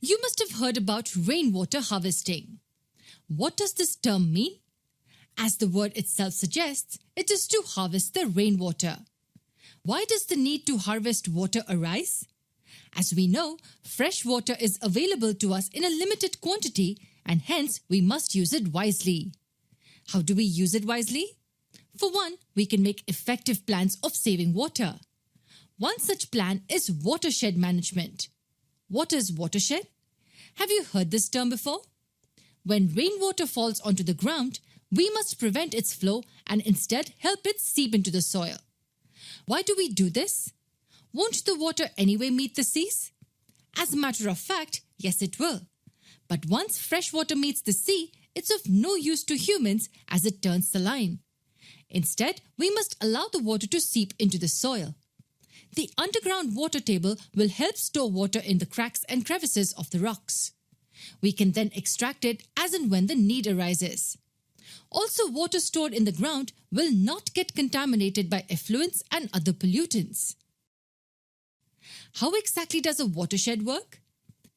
You must have heard about rainwater harvesting. What does this term mean? As the word itself suggests, it is to harvest the rainwater. Why does the need to harvest water arise? As we know, fresh water is available to us in a limited quantity and hence we must use it wisely. How do we use it wisely? For one, we can make effective plans of saving water. One such plan is watershed management. What is watershed? Have you heard this term before? When rainwater falls onto the ground, we must prevent its flow and instead help it seep into the soil. Why do we do this? Won't the water anyway meet the seas? As a matter of fact, yes it will. But once fresh water meets the sea, it's of no use to humans as it turns saline. Instead, we must allow the water to seep into the soil. The underground water table will help store water in the cracks and crevices of the rocks. We can then extract it as and when the need arises. Also, water stored in the ground will not get contaminated by effluents and other pollutants. How exactly does a watershed work?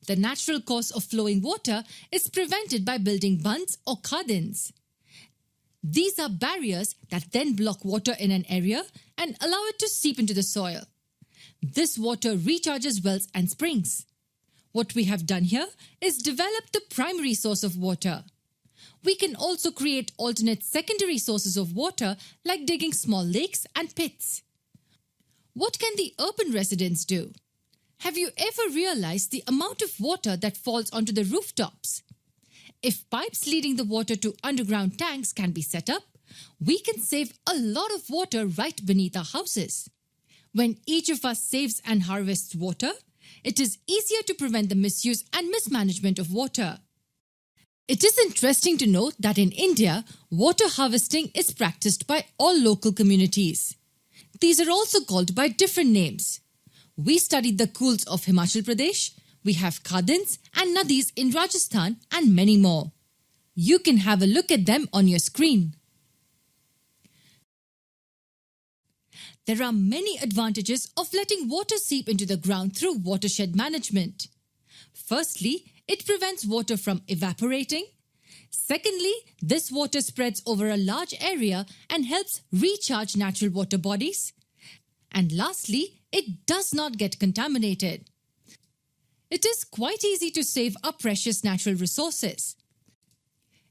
The natural course of flowing water is prevented by building bunds or khadins. These are barriers that then block water in an area and allow it to seep into the soil. This water recharges wells and springs. What we have done here is develop the primary source of water. We can also create alternate secondary sources of water like digging small lakes and pits. What can the urban residents do? Have you ever realized the amount of water that falls onto the rooftops? If pipes leading the water to underground tanks can be set up, we can save a lot of water right beneath our houses. When each of us saves and harvests water, it is easier to prevent the misuse and mismanagement of water. It is interesting to note that in India, water harvesting is practiced by all local communities. These are also called by different names. We studied the Kools of Himachal Pradesh, we have Khadins and Nadis in Rajasthan and many more. You can have a look at them on your screen. There are many advantages of letting water seep into the ground through watershed management. Firstly, it prevents water from evaporating. Secondly, this water spreads over a large area and helps recharge natural water bodies. And lastly, it does not get contaminated. It is quite easy to save our precious natural resources.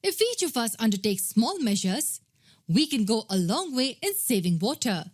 If each of us undertakes small measures, we can go a long way in saving water.